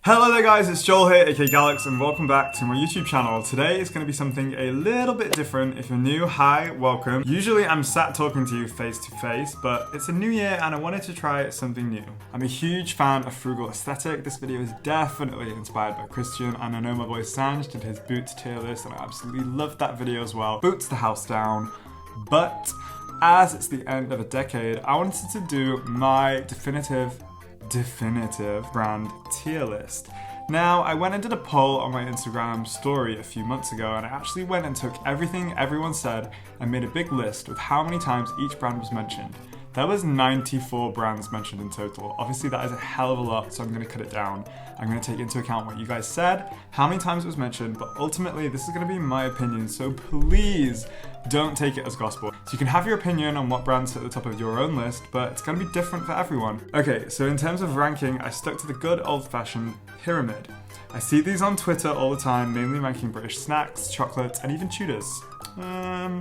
Hello there guys, it's Joel here, aka Gallucks, and welcome back to my YouTube channel. Today is going to be something a little bit different. If you're new, hi, welcome. Usually I'm sat talking to you face to face, but it's a new year and I wanted to try something new. I'm a huge fan of frugal aesthetic. This video is definitely inspired by Christian, and I know my boy Sanj did his boots tier list and I absolutely loved that video as well. Boots the house down. But as it's the end of a decade, I wanted to do my definitive brand tier list. Now, I went and did a poll on my Instagram story a few months ago, and I actually went and took everything everyone said and made a big list with how many times each brand was mentioned. There was 94 brands mentioned in total. Obviously that is a hell of a lot, so I'm going to cut it down. I'm going to take into account what you guys said, how many times it was mentioned, but ultimately this is going to be my opinion, so please don't take it as gospel. So you can have your opinion on what brands sit at the top of your own list, but it's going to be different for everyone. Okay, so in terms of ranking, I stuck to the good old-fashioned pyramid. I see these on Twitter all the time, mainly ranking British snacks, chocolates, and even Tudors.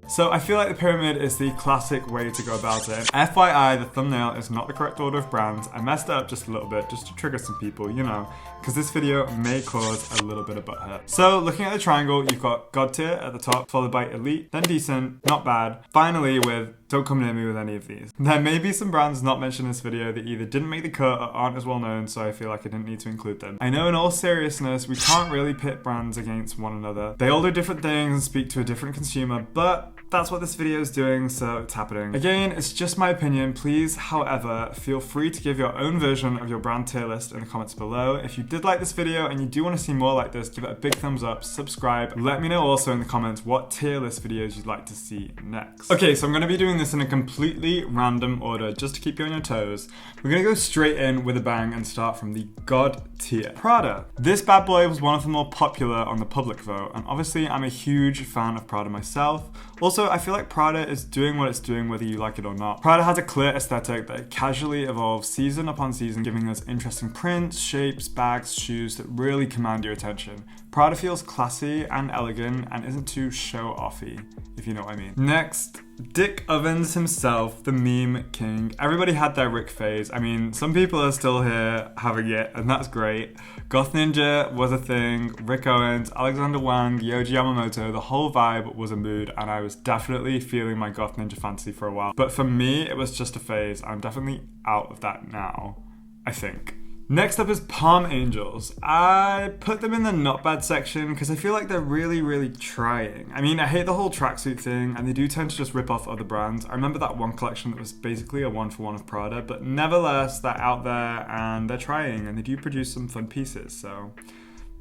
So I feel like the pyramid is the classic way to go about it. FYI, the thumbnail is not the correct order of brands. I messed it up just a little bit, just to trigger some people, you know, because this video may cause a little bit of butthurt. So looking at the triangle, you've got God tier at the top, followed by elite, then decent, not bad, finally with don't come near me with any of these. There may be some brands not mentioned in this video that either didn't make the cut or aren't as well known, so I feel like I didn't need to include them. I know in all seriousness, we can't really pit brands against one another. They all do different things and speak to a different consumer, but that's what this video is doing, so it's happening. Again, it's just my opinion. Please, however, feel free to give your own version of your brand tier list in the comments below. If you did like this video and you do want to see more like this, give it a big thumbs up, subscribe. Let me know also in the comments what tier list videos you'd like to see next. Okay, so I'm going to be doing this in a completely random order just to keep you on your toes. We're going to go straight in with a bang and start from the God tier. Prada. This bad boy was one of the more popular on the public vote, and obviously I'm a huge fan of Prada myself. Also, I feel like Prada is doing what it's doing whether you like it or not. Prada has a clear aesthetic that casually evolves season upon season, giving us interesting prints, shapes, bags, shoes that really command your attention. Prada feels classy and elegant and isn't too show-offy, if you know what I mean. Next, Dick Ovens himself, the meme king. Everybody had their Rick phase. I mean, some people are still here having it, and that's great. Goth Ninja was a thing, Rick Owens, Alexander Wang, Yohji Yamamoto, the whole vibe was a mood, and I was definitely feeling my Goth Ninja fantasy for a while. But for me, it was just a phase. I'm definitely out of that now, I think. Next up is Palm Angels. I put them in the not bad section because I feel like they're really trying. I mean, I hate the whole tracksuit thing, and they do tend to just rip off other brands. I remember that one collection that was basically a one-for-one of Prada, but nevertheless, they're out there and they're trying, and they do produce some fun pieces, so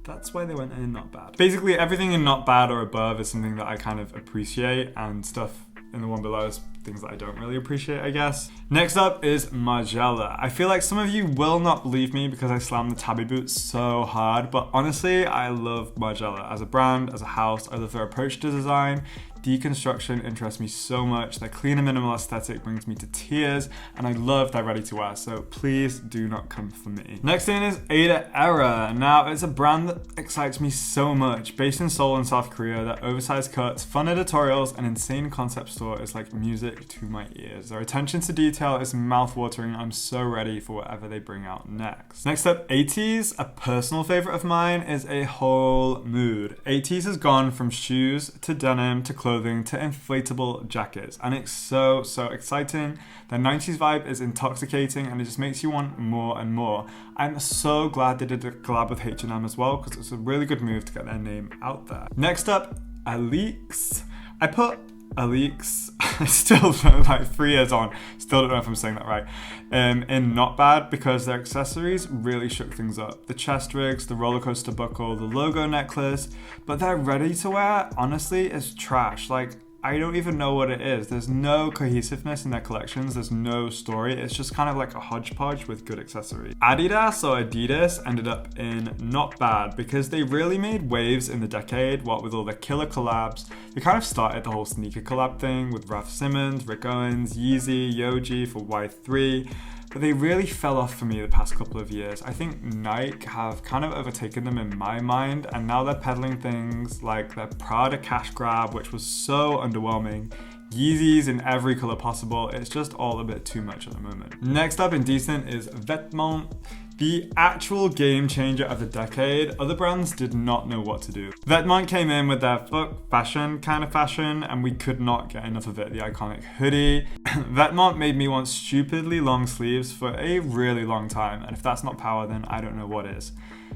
that's why they went in not bad. Basically, everything in not bad or above is something that I kind of appreciate, and stuff in the one below is things that I don't really appreciate, I guess. Next up is Margiela. I feel like some of you will not believe me because I slammed the tabby boots so hard, but honestly, I love Margiela as a brand, as a house. I love their approach to design. Deconstruction interests me so much. Their clean and minimal aesthetic brings me to tears, and I love their ready to wear, so please do not come for me. Next in is Ada Era. Now, it's a brand that excites me so much. Based in Seoul in South Korea, their oversized cuts, fun editorials, and insane concept store is like music to my ears. Their attention to detail is mouth-watering. I'm so ready for whatever they bring out next. Next up, 80s. A personal favorite of mine is a whole mood. 80s has gone from shoes to denim to clothing to inflatable jackets, and it's so exciting. Their 90s vibe is intoxicating, and it just makes you want more and more. I'm so glad they did a collab with H&M as well, because it's a really good move to get their name out there. Next up, Gallucks. I put Gallucks, I still don't, like 3 years on, still don't know if I'm saying that right, in not bad because their accessories really shook things up. The chest rigs, the roller coaster buckle, the logo necklace, but their ready to wear, honestly, is trash. Like, I don't even know what it is. There's no cohesiveness in their collections. There's no story. It's just kind of like a hodgepodge with good accessories. Adidas ended up in not bad because they really made waves in the decade, what with all their killer collabs. They kind of started the whole sneaker collab thing with Raf Simons, Rick Owens, Yeezy, Yohji for Y3. But they really fell off for me the past couple of years. I think Nike have kind of overtaken them in my mind, and now they're peddling things like their Prada cash grab, which was so underwhelming. Yeezys in every color possible. It's just all a bit too much at the moment. Next up in decent is Vêtements. The actual game changer of the decade, other brands did not know what to do. Vetements came in with their fuck fashion kind of fashion, and we could not get enough of it. The iconic hoodie. Vetements made me want stupidly long sleeves for a really long time, and if that's not power, then I don't know what is.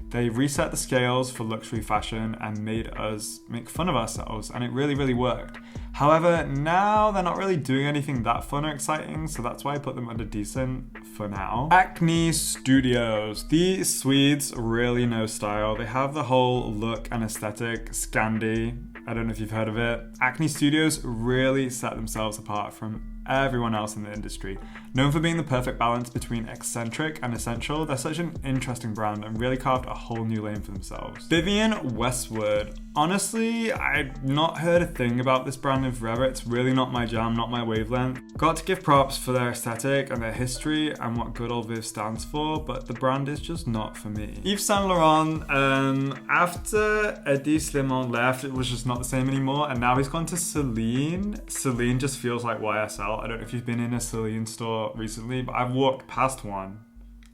They reset the scales for luxury fashion and made us make fun of ourselves, and it really, really worked. However, now they're not really doing anything that fun or exciting, so that's why I put them under decent for now. Acne Studios. These Swedes really know style. They have the whole look and aesthetic, Scandi. I don't know if you've heard of it. Acne Studios really set themselves apart from everyone else in the industry. Known for being the perfect balance between eccentric and essential, they're such an interesting brand and really carved a whole new lane for themselves. Vivienne Westwood. Honestly, I've not heard a thing about this brand in forever. It's really not my jam, not my wavelength. Got to give props for their aesthetic and their history and what good old Viv stands for, but the brand is just not for me. Yves Saint Laurent, after Eddie Slimane left, it was just not the same anymore, and now he's gone to Celine. Celine just feels like YSL. I don't know if you've been in a Celine store recently, but I've walked past one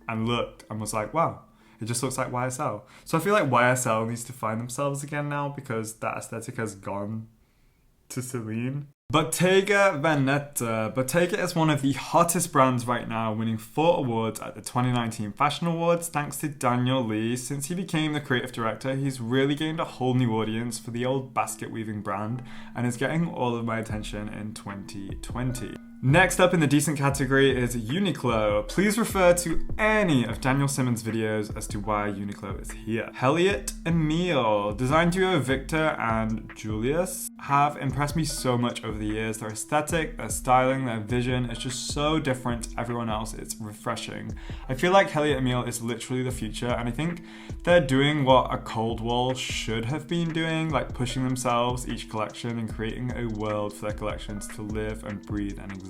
and looked and was like, wow, it just looks like YSL. So I feel like YSL needs to find themselves again now because that aesthetic has gone to Celine. Bottega Veneta. Bottega is one of the hottest brands right now, winning 4 awards at the 2019 Fashion Awards thanks to Daniel Lee. Since he became the creative director, he's really gained a whole new audience for the old basket weaving brand and is getting all of my attention in 2020. Next up in the decent category is Uniqlo. Please refer to any of Daniel Simmons' videos as to why Uniqlo is here. Elliot Emile. Design duo Victor and Julius have impressed me so much over the years. Their aesthetic, their styling, their vision is just so different to everyone else. It's refreshing. I feel like Elliot Emile is literally the future, and I think they're doing what a Cold Wall should have been doing, like pushing themselves each collection and creating a world for their collections to live and breathe and exist.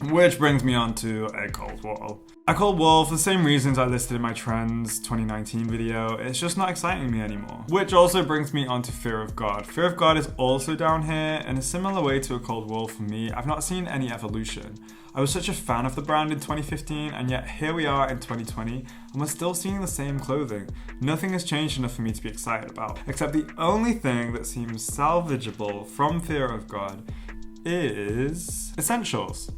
Which brings me on to a Cold Wall. A Cold Wall, for the same reasons I listed in my Trends 2019 video, it's just not exciting me anymore. Which also brings me on to Fear of God. Fear of God is also down here in a similar way to a Cold Wall for me. I've not seen any evolution. I was such a fan of the brand in 2015, and yet here we are in 2020 and we're still seeing the same clothing. Nothing has changed enough for me to be excited about, except the only thing that seems salvageable from Fear of God is Essentials.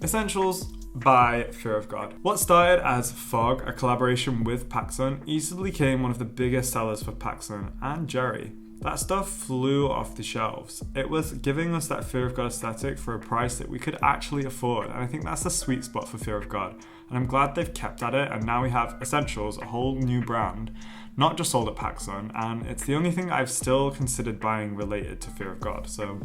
Essentials by Fear of God. What started as Fog, a collaboration with PacSun, easily became one of the biggest sellers for PacSun and Jerry. That stuff flew off the shelves. It was giving us that Fear of God aesthetic for a price that we could actually afford, and I think that's the sweet spot for Fear of God. And I'm glad they've kept at it, and now we have Essentials, a whole new brand, not just sold at PacSun, and it's the only thing I've still considered buying related to Fear of God, so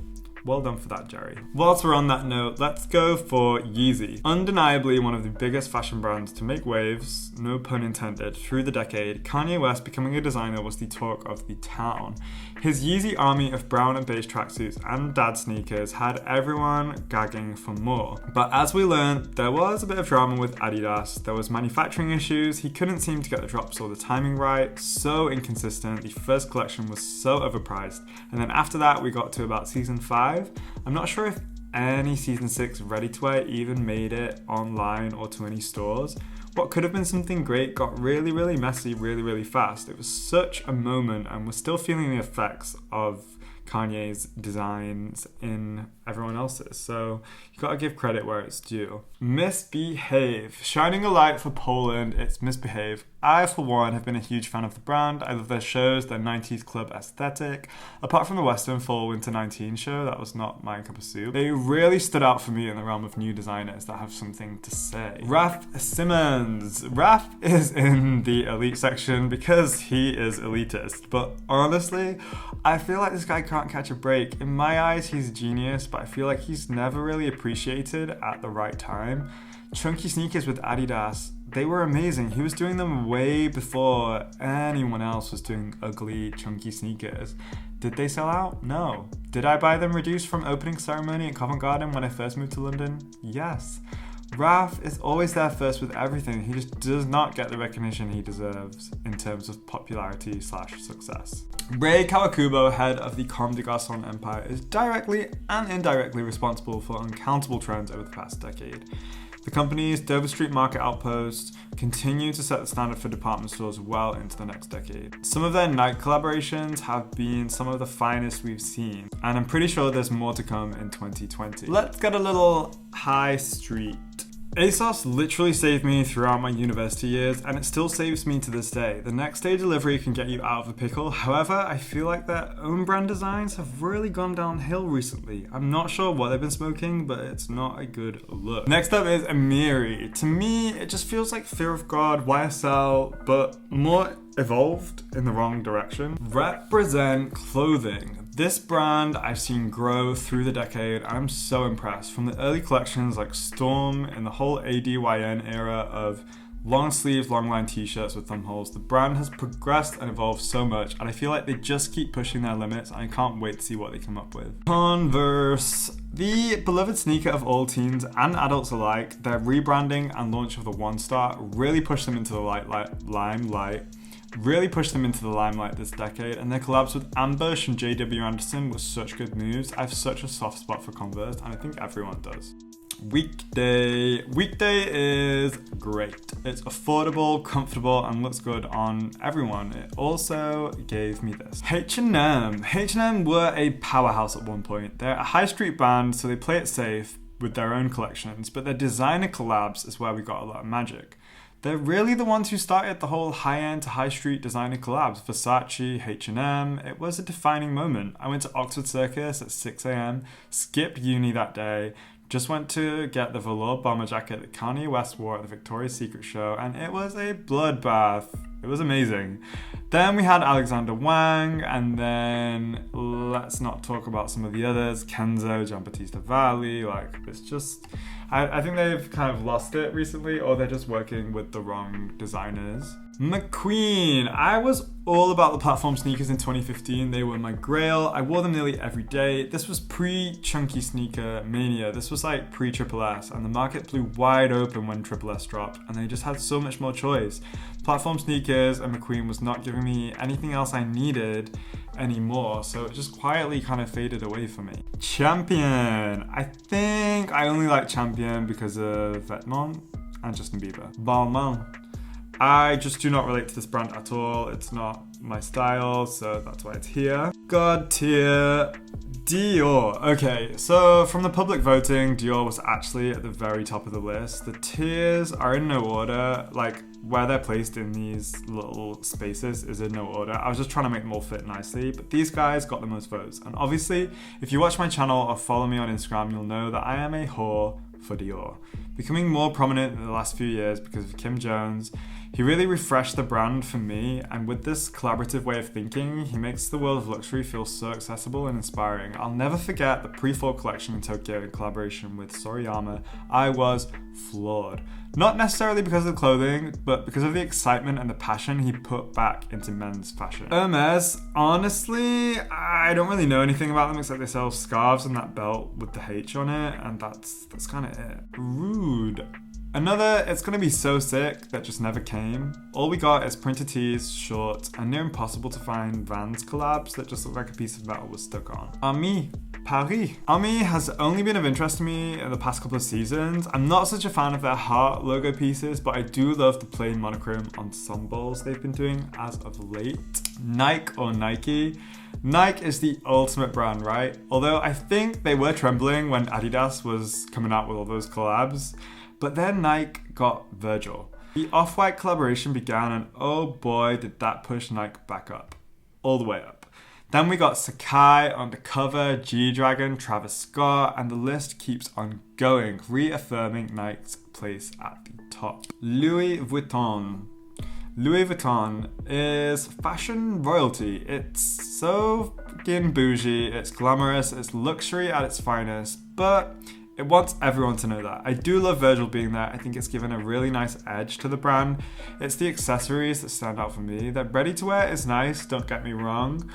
well done for that, Jerry. Whilst we're on that note, let's go for Yeezy. Undeniably one of the biggest fashion brands to make waves, no pun intended, through the decade, Kanye West becoming a designer was the talk of the town. His Yeezy army of brown and beige tracksuits and dad sneakers had everyone gagging for more. But as we learned, there was a bit of drama with Adidas. There was manufacturing issues, he couldn't seem to get the drops or the timing right, so inconsistent, the first collection was so overpriced, and then after that we got to about season 5. I'm not sure if any season 6 ready-to-wear even made it online or to any stores. What could have been something great got really, really messy really, really fast. It was such a moment, and we're still feeling the effects of Kanye's designs in everyone else's, so you gotta give credit where it's due. Misbehave. Shining a light for Poland, it's Misbehave. I, for one, have been a huge fan of the brand. I love their shows, their 90s club aesthetic. Apart from the Western Fall Winter 19 show, that was not my cup of soup. They really stood out for me in the realm of new designers that have something to say. Raf Simons. Raf is in the elite section because he is elitist, but honestly, I feel like this guy can't catch a break. In my eyes, he's a genius, but I feel like he's never really appreciated at the right time. Chunky sneakers with Adidas, they were amazing. He was doing them way before anyone else was doing ugly, chunky sneakers. Did they sell out? No. Did I buy them reduced from opening ceremony at Covent Garden when I first moved to London? Yes. Raf is always there first with everything. He just does not get the recognition he deserves in terms of popularity / success. Ray Kawakubo, head of the Comme des Garçons empire, is directly and indirectly responsible for uncountable trends over the past decade. The company's Dover Street Market outposts continue to set the standard for department stores well into the next decade. Some of their Nike collaborations have been some of the finest we've seen, and I'm pretty sure there's more to come in 2020. Let's get a little high street. ASOS literally saved me throughout my university years, and it still saves me to this day. The next day delivery can get you out of a pickle. However, I feel like their own brand designs have really gone downhill recently. I'm not sure what they've been smoking, but it's not a good look. Next up is Amiri. To me, it just feels like Fear of God, YSL, but more evolved in the wrong direction. Represent clothing. This brand I've seen grow through the decade, and I'm so impressed. From the early collections like Storm and the whole ADYN era of long sleeves, long line t-shirts with thumb holes, the brand has progressed and evolved so much, and I feel like they just keep pushing their limits, and I can't wait to see what they come up with. Converse. The beloved sneaker of all teens and adults alike, their rebranding and launch of the One Star really pushed them into the limelight this decade, and their collabs with Ambush and JW Anderson were such good moves. I have such a soft spot for Converse, and I think everyone does. Weekday is great. It's affordable, comfortable, and looks good on everyone. It also gave me this. H&M were a powerhouse at one point. They're a high street band, so they play it safe with their own collections, but their designer collabs is where we got a lot of magic. They're really the ones who started the whole high-end to high street designer collabs. Versace, H&M, it was a defining moment. I went to Oxford Circus at 6 a.m, skipped uni that day, just went to get the velour bomber jacket that Kanye West wore at the Victoria's Secret show, and it was a bloodbath. It was amazing. Then we had Alexander Wang, and then let's not talk about some of the others. Kenzo, Giambattista Valli, like it's just... I think they've kind of lost it recently, or they're just working with the wrong designers. McQueen. I was all about the platform sneakers in 2015. They were my grail. I wore them nearly every day. This was pre-chunky sneaker mania. This was like pre-Triple S, and the market blew wide open when Triple S dropped, and they just had so much more choice. Platform sneakers and McQueen was not giving me anything else I needed anymore, so it just quietly kind of faded away for me. Champion. I think I only like Champion because of Vetements and Justin Bieber. Balmain. I just do not relate to this brand at all. It's not my style, so that's why it's here. God tier. Dior. Okay, so from the public voting, Dior was actually at the very top of the list. The tiers are in no order, like where they're placed in these little spaces is in no order. I was just trying to make them all fit nicely, but these guys got the most votes. And obviously, if you watch my channel or follow me on Instagram, you'll know that I am a whore for Dior. Becoming more prominent in the last few years because of Kim Jones, he really refreshed the brand for me, and with this collaborative way of thinking, he makes the world of luxury feel so accessible and inspiring. I'll never forget the pre-fall collection in Tokyo in collaboration with Soriyama. I was floored. Not necessarily because of the clothing, but because of the excitement and the passion he put back into men's fashion. Hermes, honestly, I don't really know anything about them except they sell scarves and that belt with the H on it, and that's kind of it. Rude. Another, it's gonna be so sick that just never came. All we got is printed tees, shorts, and near impossible to find Vans collabs that just look like a piece of metal was stuck on. Ami, Paris. Ami has only been of interest to me in the past couple of seasons. I'm not such a fan of their heart logo pieces, but I do love the plain monochrome ensembles they've been doing as of late. Nike or Nike. Nike is the ultimate brand, right? Although I think they were trembling when Adidas was coming out with all those collabs. But then Nike got Virgil. The Off-White collaboration began, and oh boy, did that push Nike back up. All the way up. Then we got Sakai, Undercover, G-Dragon, Travis Scott, and the list keeps on going, reaffirming Nike's place at the top. Louis Vuitton. Louis Vuitton is fashion royalty. It's so fucking bougie, it's glamorous, it's luxury at its finest, but it wants everyone to know that. I do love Virgil being there. I think it's given a really nice edge to the brand. It's the accessories that stand out for me. Their ready-to-wear is nice, don't get me wrong,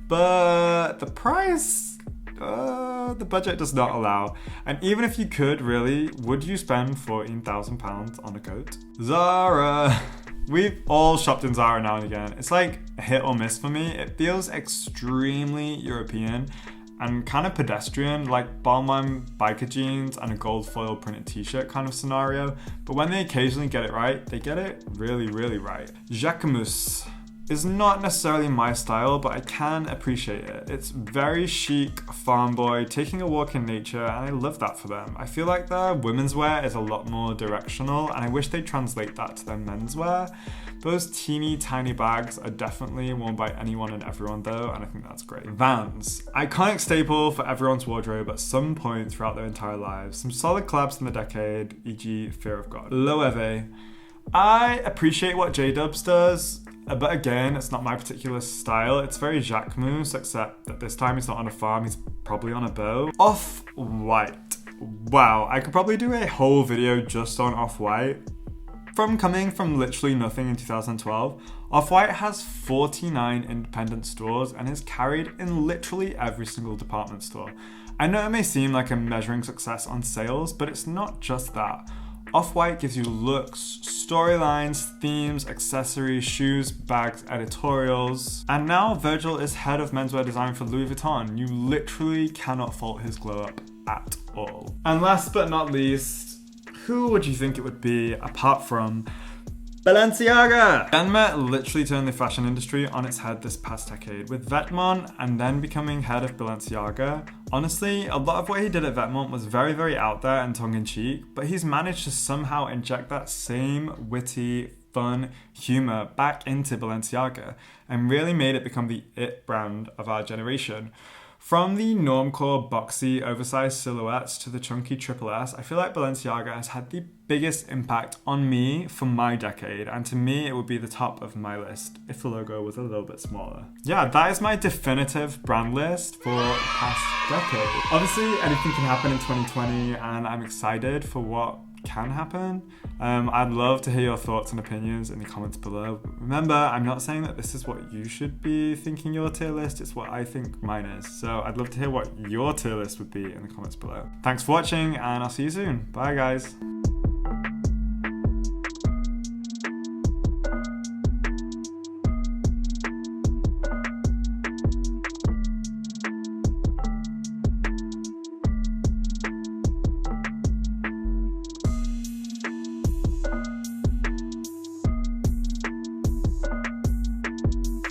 but the price, the budget does not allow. And even if you could, really, would you spend £14,000 on a coat? Zara. We've all shopped in Zara now and again. It's like a hit or miss for me. It feels extremely European, and kind of pedestrian, like Balmain biker jeans and a gold foil printed t-shirt kind of scenario. But when they occasionally get it right, they get it really, really right. Jacquemus is not necessarily my style, but I can appreciate it. It's very chic, farm boy, taking a walk in nature, and I love that for them. I feel like their women's wear is a lot more directional, and I wish they'd translate that to their men's wear. Those teeny tiny bags are definitely worn by anyone and everyone though, and I think that's great. Vans, iconic staple for everyone's wardrobe at some point throughout their entire lives. Some solid collabs in the decade, e.g. Fear of God. Loewe, I appreciate what J-Dubs does, but again, it's not my particular style. It's very Jacquemus, except that this time he's not on a farm, he's probably on a boat. Off-White. Wow, I could probably do a whole video just on Off-White. From coming from literally nothing in 2012, Off-White has 49 independent stores and is carried in literally every single department store. I know it may seem like I'm measuring success on sales, but it's not just that. Off-White gives you looks, storylines, themes, accessories, shoes, bags, editorials. And now Virgil is head of menswear design for Louis Vuitton. You literally cannot fault his glow up at all. And last but not least, who would you think it would be apart from Balenciaga? Denmet literally turned the fashion industry on its head this past decade, with Vetements and then becoming head of Balenciaga. Honestly, a lot of what he did at Vetements was very, very out there and tongue-in-cheek, but he's managed to somehow inject that same witty, fun humor back into Balenciaga and really made it become the it brand of our generation. From the normcore boxy oversized silhouettes to the chunky triple S, I feel like Balenciaga has had the biggest impact on me for my decade, and to me it would be the top of my list if the logo was a little bit smaller. Yeah, that is my definitive brand list for the past decade. Obviously anything can happen in 2020 and I'm excited for what can happen. I'd love to hear your thoughts and opinions in the comments below. Remember, I'm not saying that this is what you should be thinking your tier list, it's what I think mine is. So I'd love to hear what your tier list would be in the comments below. Thanks for watching and I'll see you soon. Bye guys.